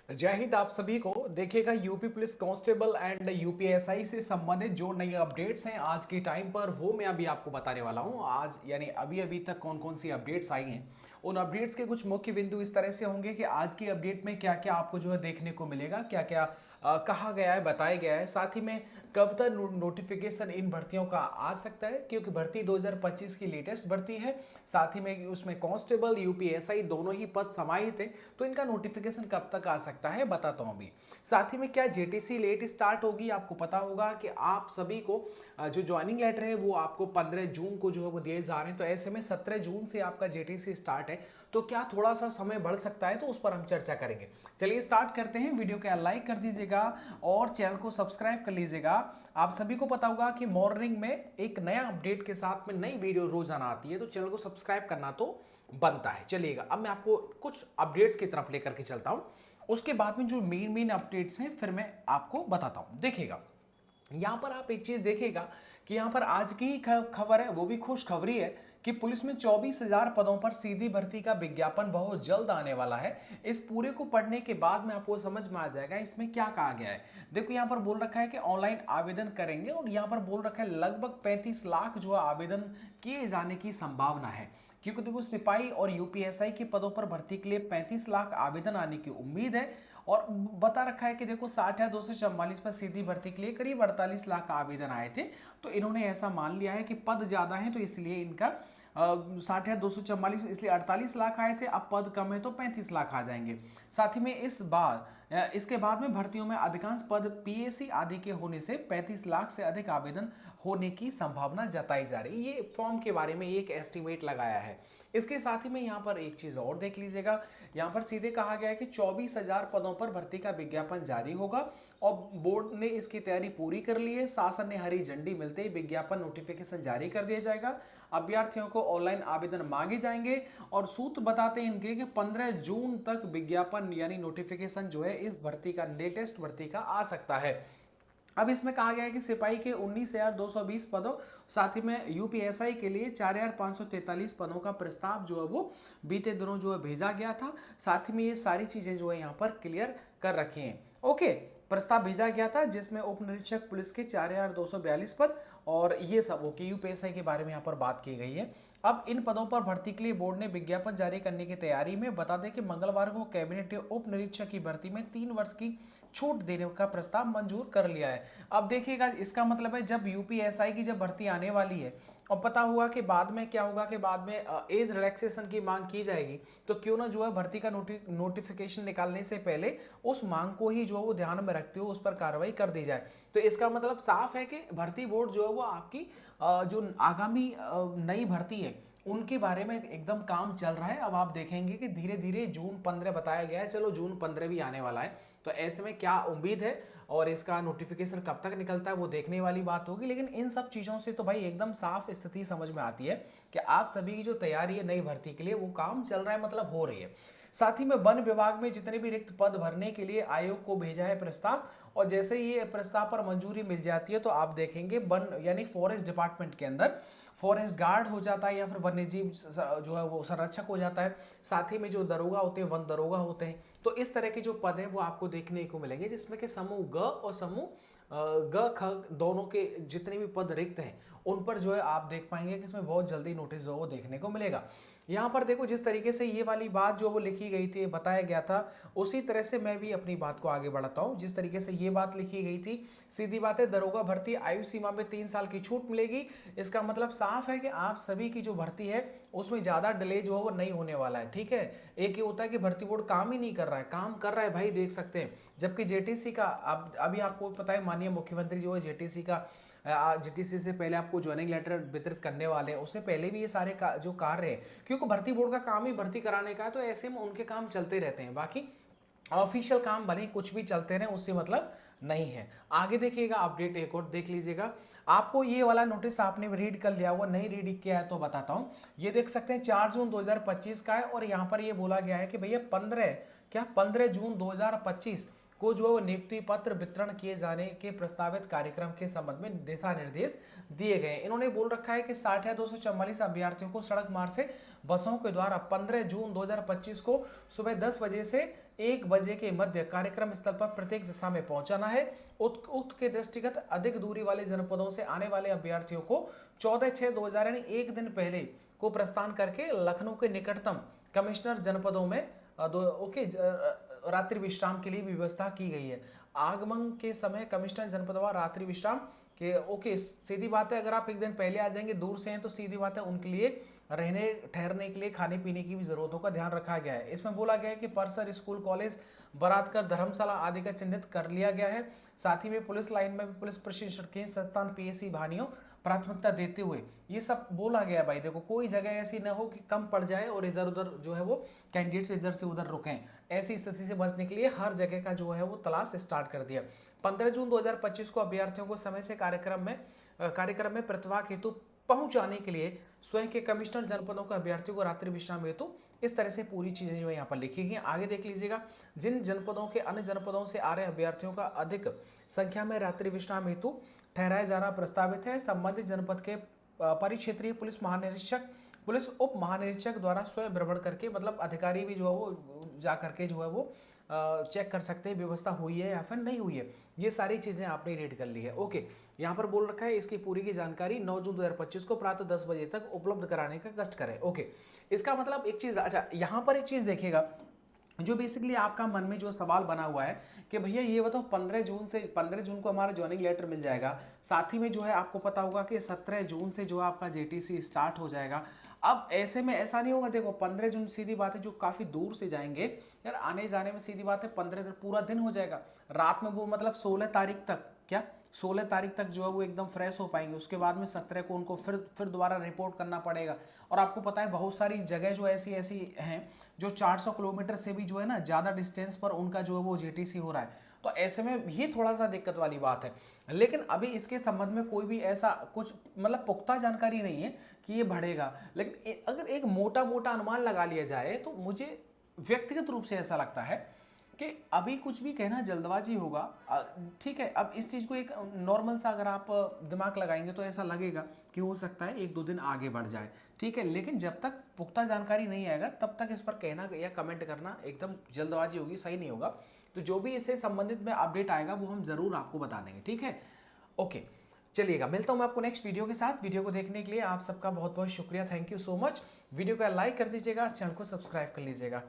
जय हिंद आप सभी को। देखिएगा UP police constable and UPSI से संबंधित जो नई अपडेट्स हैं आज के टाइम पर वो मैं अभी आपको बताने वाला हूं। आज यानी अभी अभी तक कौन कौन सी अपडेट्स आई हैं, उन अपडेट्स के कुछ मुख्य बिंदु इस तरह से होंगे कि आज की अपडेट में क्या क्या आपको जो है देखने को मिलेगा, क्या क्या कहा गया है, बताया गया है। साथ ही में कब तक नोटिफिकेशन इन भर्तियों का आ सकता है, क्योंकि भर्ती 2025 की लेटेस्ट भर्ती है। साथ ही में उसमें कांस्टेबल यूपीएसआई दोनों ही पद समाहित हैं, तो इनका नोटिफिकेशन कब तक आ सकता है बताता हूं अभी। साथ ही में क्या जेटीसी लेट स्टार्ट होगी, आपको पता होगा कि आप सभी को जो ज्वाइनिंग लेटर है वो आपको 15 जून को जो है वो दिए जा रहे हैं, तो ऐसे में 17 जून से आपका जेटीसी स्टार्ट है, तो क्या थोड़ा सा समय बढ़ सकता है, तो उस पर हम चर्चा करेंगे। चलिए स्टार्ट करते हैं। वीडियो को लाइक कर दीजिएगा और चैनल को सब्सक्राइब कर लीजिएगा। आप सभी को पता होगा कि मॉर्निंग में एक नया अपडेट के साथ में नई वीडियो रोजाना आती है, तो चैनल को सब्सक्राइब करना तो बनता है। चलिएगा अब मैं आपको कुछ अपडेट्स की तरफ लेकर के चलता हूं, उसके बाद में जो मेन मेन अपडेट्स हैं फिर मैं आपको बताता हूं। देखिएगा यहां पर आप एक चीज देखिएगा कि यहां पर आज की ही खबर है, वो भी खुशखबरी है कि पुलिस में 24,000 पदों पर सीधी भर्ती का विज्ञापन बहुत जल्द आने वाला है। इस पूरे को पढ़ने के बाद में आपको समझ में आ जाएगा इसमें क्या कहा गया है। देखो यहाँ पर बोल रखा है कि ऑनलाइन आवेदन करेंगे, और यहाँ पर बोल रखा है लगभग 35 लाख जो आवेदन किए जाने की संभावना है, क्योंकि देखो सिपाही और यूपीएसआई के पदों पर भर्ती के लिए 35 लाख आवेदन आने की उम्मीद है। और बता रखा है कि देखो 60,244 पर सीधी भर्ती के लिए करीब 48 लाख आवेदन आए थे, तो इन्होंने ऐसा मान लिया है कि पद ज्यादा है, तो इसलिए इनका 60,244 इसलिए 48 लाख आए थे, अब पद कम है तो 35 लाख आ जाएंगे। साथ ही में इसके बाद में भर्तियों में अधिकांश पद पीएसी आदि के होने से 35 लाख से अधिक आवेदन होने की संभावना जताई जा रही है। ये फॉर्म के बारे में एक एस्टिमेट लगाया है। इसके साथ ही में यहाँ पर एक चीज और देख लीजिएगा, यहाँ पर सीधे कहा गया है कि 24,000 पदों पर भर्ती का विज्ञापन जारी होगा, और बोर्ड ने इसकी तैयारी पूरी कर ली है। शासन ने हरी झंडी मिलते ही विज्ञापन नोटिफिकेशन जारी कर दिया जाएगा। अभ्यर्थियों को ऑनलाइन आवेदन मांगे जाएंगे, और सूत्र बताते हैं इनके कि 15 जून तक विज्ञापन यानी नोटिफिकेशन जो है इस भर्ती का, लेटेस्ट भर्ती का आ सकता है। अब इसमें कहा गया है कि सिपाही के 19,220 पदों, साथ ही में यूपीएसआई के लिए 4,543 पदों का प्रस्ताव जो है वो बीते दिनों जो है भेजा गया था। साथ ही में ये सारी चीजें जो है यहाँ पर क्लियर कर रखी हैं। ओके, प्रस्ताव भेजा गया था जिसमें उप निरीक्षक पुलिस के 4,242 पद और ये सब ओके यूपीएसआई के बारे में यहाँ पर बात की गई है। अब इन पदों पर भर्ती के लिए बोर्ड ने विज्ञापन जारी करने की तैयारी में। बता दें कि मंगलवार को कैबिनेट ने उप निरीक्षक की भर्ती में 3 वर्ष की छूट देने का प्रस्ताव मंजूर कर लिया है। अब देखिएगा इसका मतलब है जब यूपीएसआई की जब भर्ती आने वाली है, और पता हुआ कि बाद में क्या होगा कि बाद में एज रिलैक्सेशन की मांग की जाएगी, तो क्यों ना जो है भर्ती का नोटिफिकेशन निकालने से पहले उस मांग को ही जो है वो ध्यान में रखते हुए उस पर कार्रवाई कर दी जाए। तो इसका मतलब साफ है कि भर्ती बोर्ड जो है वो आपकी जो आगामी नई भर्ती है उनके बारे में एकदम काम चल रहा है। अब आप देखेंगे कि धीरे धीरे जून 15 बताया गया है, चलो जून 15 भी आने वाला है, तो ऐसे में क्या उम्मीद है और इसका नोटिफिकेशन कब तक निकलता है वो देखने वाली बात होगी। लेकिन इन सब चीज़ों से तो भाई एकदम साफ स्थिति समझ में आती है कि आप सभी की जो तैयारी है नई भर्ती के लिए वो काम चल रहा है, मतलब हो रही है। साथ ही में वन विभाग में जितने भी रिक्त पद भरने के लिए आयोग को भेजा है प्रस्ताव, और जैसे ये प्रस्ताव पर मंजूरी मिल जाती है तो आप देखेंगे वन यानी फॉरेस्ट डिपार्टमेंट के अंदर फॉरेस्ट गार्ड हो जाता है या फिर वन्य जीव जो है वो संरक्षक हो जाता है। साथ ही में जो दरोगा होते हैं वन दरोगा होते हैं। तो इस तरह के जो पद है वो आपको देखने को मिलेंगे, जिसमें कि समूह ग और समूह ग ख दोनों के जितने भी पद रिक्त हैं उन पर जो है आप देख पाएंगे कि इसमें बहुत जल्दी नोटिस जो वो देखने को मिलेगा। यहाँ पर देखो जिस तरीके से ये वाली बात जो वो लिखी गई थी, बताया गया था, उसी तरह से मैं भी अपनी बात को आगे बढ़ाता हूँ। जिस तरीके से ये बात लिखी गई थी, सीधी बात है, दरोगा भर्ती आयु सीमा में 3 साल की छूट मिलेगी। इसका मतलब साफ है कि आप सभी की जो भर्ती है उसमें ज़्यादा डिले जो है वो नहीं होने वाला है। ठीक है, एक ये होता है कि भर्ती बोर्ड काम ही नहीं कर रहा है, काम कर रहा है भाई, देख सकते हैं। जबकि जेटीसी का अभी आपको पता है माननीय मुख्यमंत्री जो है जेटीसी का जीटीसी से पहले आपको ज्वाइनिंग लेटर वितरित करने वाले हैं, उससे पहले भी ये सारे जो कार्य है, क्योंकि भर्ती बोर्ड का काम ही भर्ती कराने का है, तो ऐसे में उनके काम चलते रहते हैं। बाकी ऑफिशियल काम भले कुछ भी चलते रहे उससे मतलब नहीं है। आगे देखिएगा अपडेट एक और देख लीजिएगा। आपको ये वाला नोटिस आपने रीड कर लिया हुआ, नहीं रीड किया है तो बताता हूं। ये देख सकते हैं 4 जून 2025 का है, और यहाँ पर ये बोला गया है कि भैया 15 जून 2025 को जो है वो नियुक्ति पत्र वितरण किए जाने के प्रस्तावित कार्यक्रम के संबंध में दिशा निर्देश दिए गए। इन्होंने बोल रखा है कि 60,244 अभ्यर्थियों को सड़क मार्ग से बसों के द्वारा 15 जून 2025 को सुबह 10 बजे से 1 बजे के मध्य कार्यक्रम स्थल पर प्रत्येक दिशा में पहुंचाना है। उक्त के दृष्टिगत अधिक दूरी वाले जनपदों से आने वाले अभ्यर्थियों को 14/6/2000 यानी एक दिन पहले को प्रस्थान करके लखनऊ के निकटतम कमिश्नर जनपदों में रात्रि विश्राम के लिए व्यवस्था की गई है। आगमन के समय कमिश्नर जनपद व रात्रि विश्राम के सीधी बात है, अगर आप एक दिन पहले आ जाएंगे, दूर से हैं, तो सीधी बात है उनके लिए रहने ठहरने के लिए खाने पीने की भी जरूरतों का ध्यान रखा गया है। इसमें बोला गया है कि परिसर स्कूल कॉलेज बरातकर धर्मशाला आदि का चिन्हित कर लिया गया है। साथ ही में पुलिस लाइन में भी पुलिस प्रशिक्षण संस्थान पीएसी भानियों प्राथमिकता देते हुए ये सब बोला गया है। भाई देखो, कोई जगह ऐसी ना हो कि कम पड़ जाए और इधर उधर जो है वो कैंडिडेट्स इधर से उधर रुकें। ऐसी स्थिति से बचने के लिए हर जगह का जो है वो तलाश स्टार्ट कर दिया। 15 जून 2025 को अभ्यर्थियों को समय से कार्यक्रम में प्रतिभाग हेतु पहुंचाने के लिए स्वयं के कमिश्नर जनपदों के अभ्यर्थियों को रात्रि विश्राम हेतु इस तरह से पूरी चीजें जो है यहाँ पर लिखी गई। आगे देख लीजिएगा, जिन जनपदों के अन्य जनपदों से आ रहे अभ्यर्थियों का अधिक संख्या में रात्रि विश्राम हेतु ठहराया जाना प्रस्तावित है। संबंधित जनपद के परिक्षेत्रीय पुलिस महानिरीक्षक, पुलिस उप महानिरीक्षक द्वारा स्वयं भ्रमण करके, मतलब अधिकारी भी जो है वो जा करके जो है वो चेक कर सकते हैं व्यवस्था हुई है या फिर नहीं हुई है। ये सारी चीजें आपने रीड कर ली है। ओके, यहाँ पर बोल रखा है इसकी पूरी की जानकारी 9 जून 2025 को प्रातः 10 बजे तक उपलब्ध कराने का कष्ट करें। ओके, इसका मतलब एक चीज, अच्छा यहाँ पर एक चीज देखिएगा, जो बेसिकली आपका मन में जो सवाल बना हुआ है कि भैया ये बताओ 15 जून को हमारा ज्वाइनिंग लेटर मिल जाएगा, साथ ही में जो है आपको पता होगा कि 17 जून से जो आपका जेटीसी स्टार्ट हो जाएगा। अब ऐसे में ऐसा नहीं होगा, देखो 15 जून सीधी बात है जो काफ़ी दूर से जाएंगे यार, आने जाने में सीधी बात है 15 पूरा दिन हो जाएगा। रात में वो मतलब 16 तारीख तक, क्या 16 तारीख तक जो है वो एकदम फ्रेश हो पाएंगे। उसके बाद में 17 को उनको फिर दोबारा रिपोर्ट करना पड़ेगा। और आपको पता है बहुत सारी जगह जो ऐसी हैं जो 400 किलोमीटर से भी जो है ना ज़्यादा डिस्टेंस पर उनका जो है वो जेटीसी हो रहा है। तो ऐसे में भी थोड़ा सा दिक्कत वाली बात है। लेकिन अभी इसके संबंध में कोई भी ऐसा कुछ मतलब पुख्ता जानकारी नहीं है कि ये बढ़ेगा। लेकिन अगर एक मोटा मोटा अनुमान लगा लिया जाए तो मुझे व्यक्तिगत रूप से ऐसा लगता है कि अभी कुछ भी कहना जल्दबाजी होगा। ठीक है, अब इस चीज़ को एक नॉर्मल सा अगर आप दिमाग लगाएंगे तो ऐसा लगेगा कि हो सकता है 1-2 दिन आगे बढ़ जाए। ठीक है, लेकिन जब तक पुख्ता जानकारी नहीं आएगा तब तक इस पर कहना या कमेंट करना एकदम जल्दबाजी होगी, सही नहीं होगा। तो जो भी इससे संबंधित में अपडेट आएगा वो हम ज़रूर आपको बता देंगे। ठीक है, ओके, चलिएगा, मिलता हूँ मैं आपको नेक्स्ट वीडियो के साथ। वीडियो को देखने के लिए आप सबका बहुत बहुत शुक्रिया, thank you so much. Video को लाइक कर दीजिएगा, चैनल को सब्सक्राइब कर लीजिएगा।